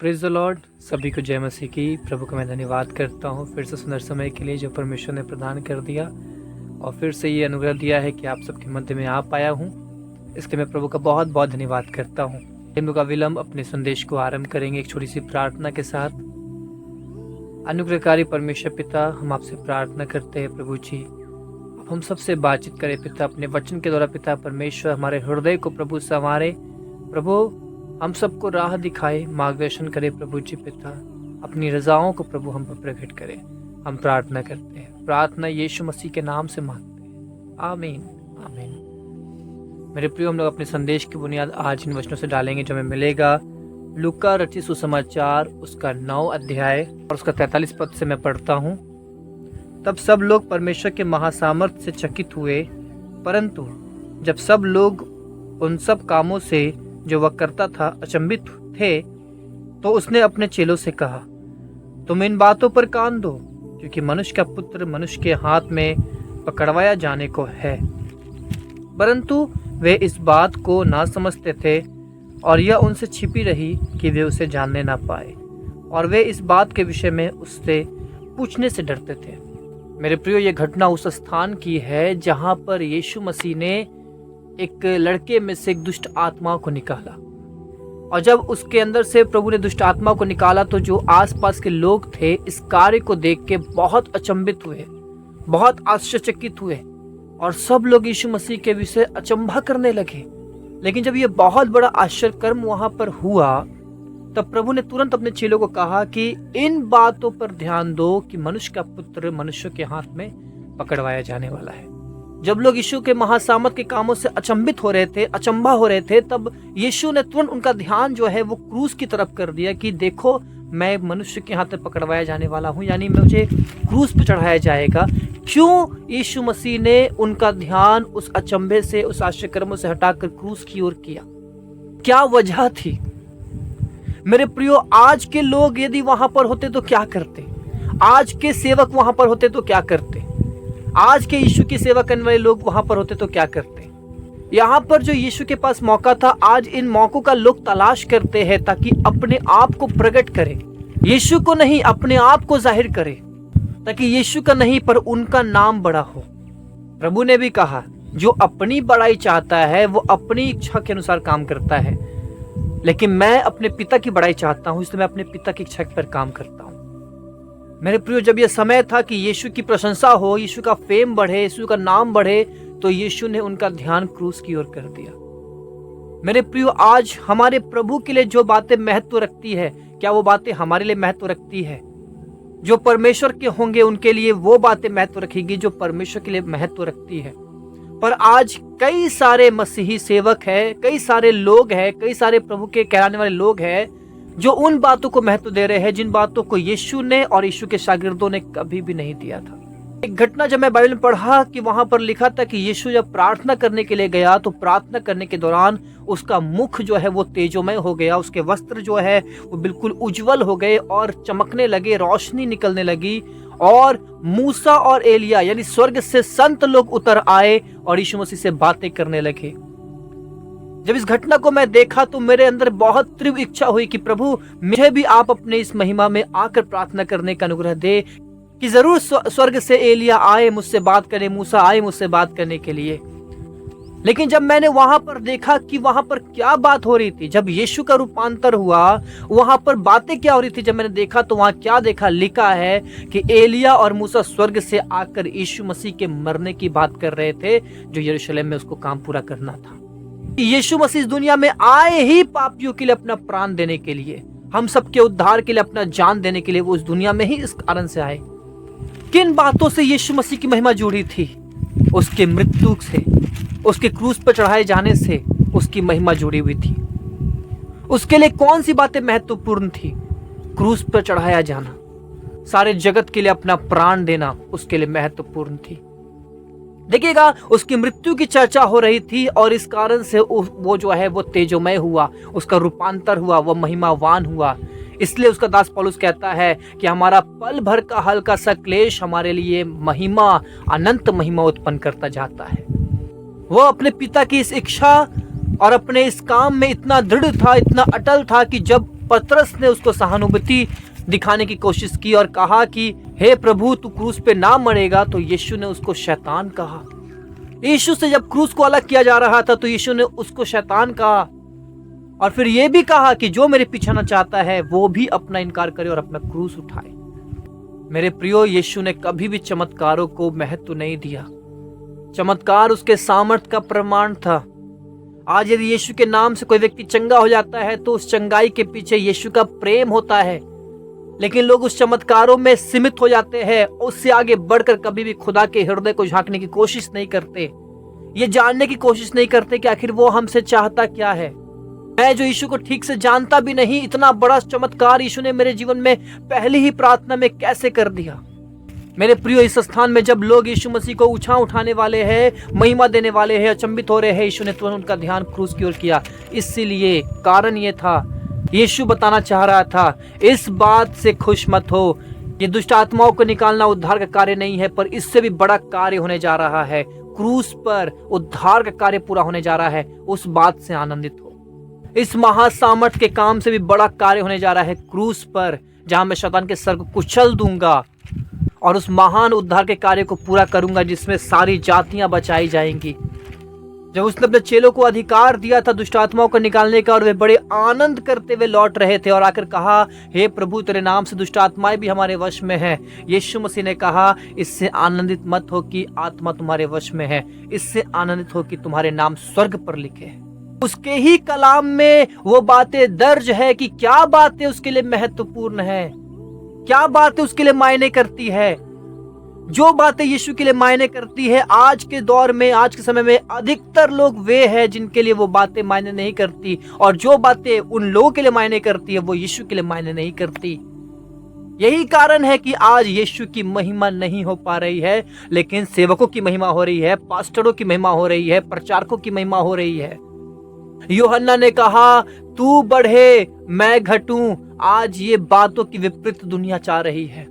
Praise the Lord. सभी को जय मसीह की। प्रभु का मैं धन्यवाद करता हूँ फिर से सुंदर समय के लिए जो परमेश्वर ने प्रदान कर दिया और फिर से ये अनुग्रह दिया है कि आप सबके मध्य में आ पाया हूँ। इसलिए मैं प्रभु का बहुत बहुत धन्यवाद करता हूँ। हम का विलंब अपने संदेश को आरंभ करेंगे एक छोटी सी प्रार्थना के साथ। अनुग्रहकारी परमेश्वर पिता, हम आपसे प्रार्थना करते हैं प्रभु जी, हम सबसे बातचीत करें पिता, अपने वचन के द्वारा पिता परमेश्वर हमारे हृदय को प्रभु संवारे, प्रभु हम सबको राह दिखाए, मार्गदर्शन करे प्रभु जी पिता, अपनी रजाओं को प्रभु हम पर प्रकट करें। हम प्रार्थना करते हैं, प्रार्थना यीशु मसीह के नाम से मांगते हैं, आमीन आमीन। मेरे प्रियो, हम लोग अपने संदेश की बुनियाद आज इन वचनों से डालेंगे जो हमें मिलेगा लूका रचित सुसमाचार उसका 9 अध्याय और उसका 43 पद से मैं पढ़ता हूँ। तब सब लोग परमेश्वर के महासामर्थ से चकित हुए, परंतु जब सब लोग उन सब कामों से जो वह करता था अचंभित थे, तो उसने अपने चेलों से कहा, तुम इन बातों पर कान दो, क्योंकि मनुष्य का पुत्र मनुष्य के हाथ में पकड़वाया जाने को है। परंतु वे इस बात को ना समझते थे और यह उनसे छिपी रही कि वे उसे जानने ना पाए, और वे इस बात के विषय में उससे पूछने से डरते थे। मेरे प्रियो, ये घटना उस स्थान की है जहां पर यीशु मसीह ने एक लड़के में से एक दुष्ट आत्मा को निकाला, और जब उसके अंदर से प्रभु ने दुष्ट आत्मा को निकाला तो जो आसपास के लोग थे इस कार्य को देख के बहुत अचंभित हुए, बहुत आश्चर्यचकित हुए, और सब लोग यीशु मसीह के विषय अचंभा करने लगे। लेकिन जब ये बहुत बड़ा आश्चर्य कर्म वहां पर हुआ, तब प्रभु ने तुरंत अपने चेलों को कहा कि इन बातों पर ध्यान दो कि मनुष्य का पुत्र मनुष्य के हाथ में पकड़वाया जाने वाला है। जब लोग यीशु के महासामर्थ के कामों से अचंभित हो रहे थे, अचंभा हो रहे थे, तब यीशु ने तुरंत उनका ध्यान जो है वो क्रूस की तरफ कर दिया कि देखो, मैं मनुष्य के हाथ में पकड़वाया जाने वाला हूँ, यानी मुझे क्रूस पर चढ़ाया जाएगा। क्यों यीशु मसीह ने उनका ध्यान उस अचंभे से, उस आश्चर्यकर्मों से हटाकर क्रूस की ओर किया? क्या वजह थी? मेरे प्रियो, आज के लोग यदि वहां पर होते तो क्या करते? आज के सेवक वहां पर होते तो क्या करते? आज के यीशु की सेवा करने वाले लोग वहां पर होते तो क्या करते? यहाँ पर जो यीशु के पास मौका था, आज इन मौकों का लोग तलाश करते हैं ताकि अपने आप को प्रकट करें, यीशु को नहीं अपने आप को जाहिर करें, ताकि यीशु का नहीं पर उनका नाम बड़ा हो। प्रभु ने भी कहा, जो अपनी बड़ाई चाहता है वो अपनी इच्छा के अनुसार काम करता है, लेकिन मैं अपने पिता की बड़ाई चाहता हूं, इसलिए मैं अपने पिता की इच्छा पर काम करता हूं। मेरे प्रियो, जब यह समय था कि यीशु की प्रशंसा हो, यीशु का फेम बढ़े, यीशु का नाम बढ़े, तो यीशु ने उनका ध्यान क्रूस की ओर कर दिया। मेरे प्रियो, आज हमारे प्रभु के लिए जो बातें महत्व रखती है, क्या वो बातें हमारे लिए महत्व रखती है? जो परमेश्वर के होंगे उनके लिए वो बातें महत्व रखेगी जो परमेश्वर के लिए महत्व रखती है। पर आज कई सारे मसीही सेवक है, कई सारे लोग हैं, कई सारे प्रभु के कहलाने वाले लोग हैं जो उन बातों को महत्व दे रहे हैं जिन बातों को यीशु ने और यीशु के शागिर्दों ने कभी भी नहीं दिया था। एक घटना जब मैं बाइबल में पढ़ा कि वहां पर लिखा था कि यीशु जब प्रार्थना करने के लिए गया तो प्रार्थना करने के दौरान उसका मुख जो है वो तेजोमय हो गया, उसके वस्त्र जो है वो बिल्कुल उज्जवल हो गए और चमकने लगे, रोशनी निकलने लगी, और मूसा और एलिया यानी स्वर्ग से संत लोग उतर आए और यीशु मसीह से बातें करने लगे। जब इस घटना को मैं देखा तो मेरे अंदर बहुत तीव्र इच्छा हुई कि प्रभु, मुझे भी आप अपने इस महिमा में आकर प्रार्थना करने का अनुग्रह दे, कि जरूर स्वर्ग से एलिया आए मुझसे बात करे, मूसा आए मुझसे बात करने के लिए। लेकिन जब मैंने वहां पर देखा कि वहां पर क्या बात हो रही थी, जब यीशु का रूपांतर हुआ वहां पर बातें क्या हो रही थी, जब मैंने देखा तो वहां क्या देखा? लिखा है कि एलिया और मूसा स्वर्ग से आकर यीशु मसीह के मरने की बात कर रहे थे, जो यरूशलेम में उसको काम पूरा करना था। यीशु मसीह इस दुनिया में आए ही पापियों के लिए अपना प्राण देने के लिए, हम सबके उद्धार के लिए अपना जान देने के लिए। वो इस दुनिया में ही इस कारण से आए। किन बातों से यीशु मसीह की महिमा जुड़ी थी? उसके मृत्यु से, उसके क्रूस पर चढ़ाए जाने से उसकी महिमा जुड़ी हुई थी। उसके लिए कौन सी बातें महत्वपूर्ण थी? क्रूस पर चढ़ाया जाना, सारे जगत के लिए अपना प्राण देना उसके लिए महत्वपूर्ण थी। देखिएगा, उसकी मृत्यु की चर्चा हो रही थी और इस कारण से वो जो है वो तेजोमय हुआ, उसका रूपांतर हुआ, वो महिमावान हुआ। इसलिए उसका दास पौलुस कहता है कि हमारा पल भर का हल्का सा क्लेश हमारे लिए महिमा, अनंत महिमा उत्पन्न करता जाता है। वो अपने पिता की इस इच्छा और अपने इस काम में इतना दृढ़ था, इतना अटल था कि जब पतरस ने उसको सहानुभूति दिखाने की कोशिश की और कहा कि हे प्रभु, तू क्रूस पे ना मरेगा, तो यीशु ने उसको शैतान कहा। यीशु से जब क्रूस को अलग किया जा रहा था तो यीशु ने उसको शैतान कहा और फिर यह भी कहा कि जो मेरे पीछे आना चाहता है वो भी अपना इनकार करे और अपना क्रूस उठाए। मेरे प्रियो, यीशु ने कभी भी चमत्कारों को महत्व नहीं दिया। चमत्कार उसके सामर्थ्य का प्रमाण था। आज यदि यीशु के नाम से कोई व्यक्ति चंगा हो जाता है तो उस चंगाई के पीछे यीशु का प्रेम होता है, लेकिन लोग उस चमत्कारों में सीमित हो जाते हैं। उससे आगे बढ़कर कभी भी खुदा के हृदय को झांकने की कोशिश नहीं करते, ये जानने की कोशिश नहीं करते कि आखिर वो हमसे चाहता क्या है। मैं जो यीशु को ठीक से जानता भी नहीं, इतना बड़ा चमत्कार यीशु ने मेरे जीवन में पहली ही प्रार्थना में कैसे कर दिया। मेरे प्रियो, इस स्थान में जब लोग यीशु मसीह को उठाने वाले हैं, महिमा देने वाले हैं, अचंभित हो रहे हैं, यीशु ने तुरंत उनका ध्यान क्रूस की ओर किया। इसीलिए कारण ये था, यीशु बताना चाह रहा था, इस बात से खुश मत हो, ये दुष्ट आत्माओं को निकालना उद्धार का कार्य नहीं है, पर इससे भी बड़ा कार्य होने जा रहा है। क्रूस पर उद्धार का कार्य पूरा होने जा रहा है, उस बात से आनंदित हो। इस महासामर्थ के काम से भी बड़ा कार्य होने जा रहा है क्रूस पर, जहां मैं शैतान के सर को कुचल दूंगा और उस महान उद्धार के कार्य को पूरा करूंगा जिसमें सारी जातियां बचाई जाएंगी। जब उसने अपने चेलों को अधिकार दिया था दुष्ट आत्माओं को निकालने का और वे बड़े आनंद करते हुए लौट रहे थे और आकर कहा, हे प्रभु, तेरे नाम से दुष्ट आत्माएं भी हमारे वश में है। यीशु मसीह ने कहा, इससे आनंदित मत हो कि आत्मा तुम्हारे वश में है, इससे आनंदित हो कि तुम्हारे नाम स्वर्ग पर लिखे हैं। उसके ही कलाम में वो बातें दर्ज है कि क्या बातें उसके लिए महत्वपूर्ण है, क्या बातें उसके लिए मायने करती है। जो बातें यीशु के लिए मायने करती है, आज के दौर में, आज के समय में अधिकतर लोग वे हैं जिनके लिए वो बातें मायने नहीं करती, और जो बातें उन लोगों के लिए मायने करती है वो यीशु के लिए मायने नहीं करती। यही कारण है कि आज यीशु की महिमा नहीं हो पा रही है, लेकिन सेवकों की महिमा हो रही है, पास्टरों की महिमा हो रही है, प्रचारकों की महिमा हो रही है। यूहन्ना ने कहा, तू बढ़े मैं घटूं। आज ये बातों की विपरीत दुनिया चाह रही है।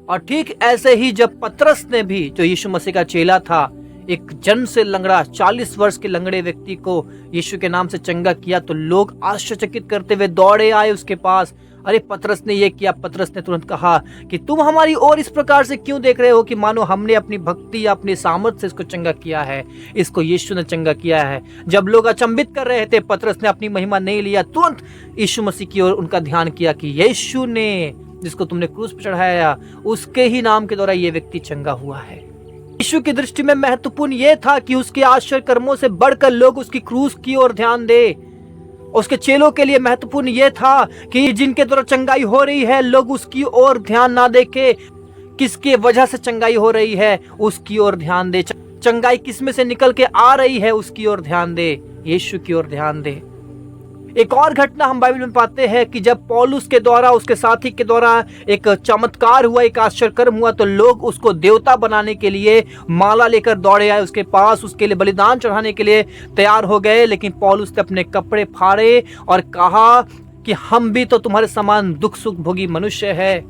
और ठीक ऐसे ही जब पतरस ने भी, जो यीशु मसीह का चेला था, एक जन्म से लंगड़ा 40 वर्ष के लंगड़े व्यक्ति को यीशु के नाम से चंगा किया, तो लोग आश्चर्यचकित करते हुए दौड़े आए उसके पास। अरे, पतरस ने ये किया। पतरस ने तुरंत कहा कि तुम हमारी ओर इस प्रकार से क्यों देख रहे हो कि मानो हमने अपनी भक्ति या अपनी सामर्थ्य से इसको चंगा किया है। इसको यीशु ने चंगा किया है। जब लोग अचंभित कर रहे थे, पतरस ने अपनी महिमा नहीं लिया, तुरंत यीशु मसीह की ओर उनका ध्यान किया कि यीशु ने, जिसको तुमने क्रूस पर चढ़ाया, उसके ही नाम के द्वारा ये व्यक्ति चंगा हुआ है। यीशु की दृष्टि में महत्वपूर्ण यह था कि उसके आश्चर्य कर्मों से बढ़कर लोग उसकी क्रूस की ओर ध्यान दे। उसके चेलों के लिए महत्वपूर्ण यह था कि जिनके द्वारा चंगाई हो रही है, लोग उसकी ओर ध्यान ना देके, किसके वजह से चंगाई हो रही है उसकी ओर ध्यान दे। चंगाई किस में से निकल के आ रही है उसकी ओर ध्यान दे, यीशु की ओर ध्यान दे। एक और घटना हम बाइबल में पाते हैं कि जब पौलुस के द्वारा, उसके साथी के द्वारा एक चमत्कार हुआ, एक आश्चर्यकर्म हुआ, तो लोग उसको देवता बनाने के लिए माला लेकर दौड़े आए उसके पास, उसके लिए बलिदान चढ़ाने के लिए तैयार हो गए। लेकिन पौलुस ने अपने कपड़े फाड़े और कहा कि हम भी तो तुम्हारे समान दुख सुख भोगी मनुष्य है।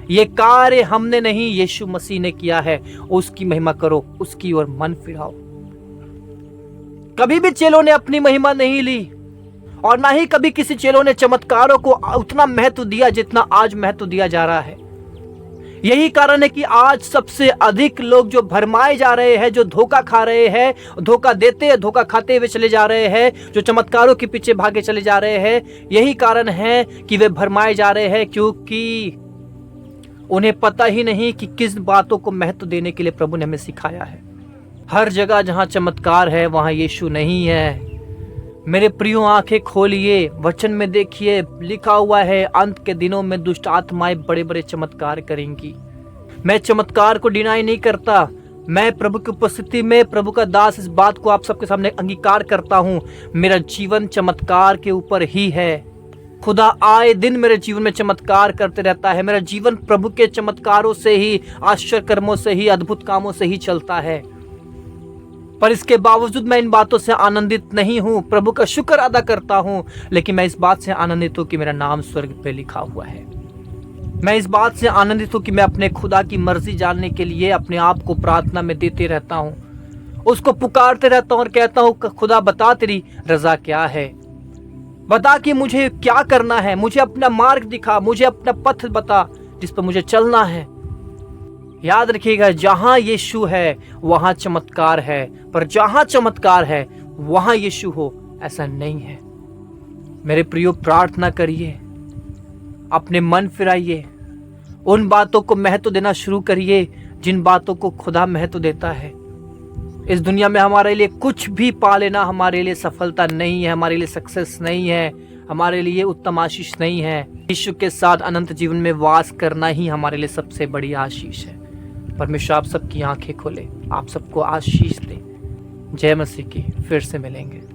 ये कार्य हमने नहीं, यीशु मसीह ने किया है। उसकी महिमा करो, उसकी ओर मन फिराओ। कभी भी चेलों ने अपनी महिमा नहीं ली और ना ही कभी किसी चेलों ने चमत्कारों को उतना महत्व दिया जितना आज महत्व दिया जा रहा है। यही कारण है कि आज सबसे अधिक लोग जो भरमाए जा रहे हैं, जो धोखा खा रहे हैं, धोखा देते हैं, धोखा खाते हुए चले जा रहे हैं, जो चमत्कारों के पीछे भागे चले जा रहे हैं, यही कारण है कि वे भरमाए जा रहे हैं, क्योंकि उन्हें पता ही नहीं कि किस बातों को महत्व देने के लिए प्रभु ने हमें सिखाया है। हर जगह जहां चमत्कार है वहां यीशु नहीं है। मेरे प्रियो, आंखें खोलिए, वचन में देखिए, लिखा हुआ है अंत के दिनों में दुष्ट आत्माएं बड़े बड़े चमत्कार करेंगी। मैं चमत्कार को डिनाई नहीं करता। मैं प्रभु की उपस्थिति में प्रभु का दास इस बात को आप सबके सामने अंगीकार करता हूं, मेरा जीवन चमत्कार के ऊपर ही है। खुदा आए दिन मेरे जीवन में चमत्कार करते रहता है। मेरा जीवन प्रभु के चमत्कारों से ही, आश्चर्य कर्मों से ही, अद्भुत कामों से ही चलता है। पर इसके बावजूद मैं इन बातों से आनंदित नहीं हूं, प्रभु का शुक्र अदा करता हूं, लेकिन मैं इस बात से आनंदित हूं कि मेरा नाम स्वर्ग पे लिखा हुआ है। मैं इस बात से आनंदित हूं कि मैं अपने खुदा की मर्जी जानने के लिए अपने आप को प्रार्थना में देते रहता हूं, उसको पुकारते रहता हूं और कहता हूं खुदा बता तेरी रजा क्या है। बता कि मुझे क्या करना है, मुझे अपना मार्ग दिखा, मुझे अपना पथ बता जिस पर मुझे चलना है। याद रखिएगा, जहां यीशु है वहां चमत्कार है, पर जहां चमत्कार है वहां यीशु हो ऐसा नहीं है। मेरे प्रियो, प्रार्थना करिए, अपने मन फिराइए, उन बातों को महत्व देना शुरू करिए जिन बातों को खुदा महत्व देता है। इस दुनिया में हमारे लिए कुछ भी पा लेना हमारे लिए सफलता नहीं है, हमारे लिए सक्सेस नहीं है, हमारे लिए उत्तम आशीष नहीं है। यीशु के साथ अनंत जीवन में वास करना ही हमारे लिए सबसे बड़ी आशीष है। परमेश्वर आप सबकी आंखें खोले, आप सबको आशीष दे। जय मसीह की। फिर से मिलेंगे।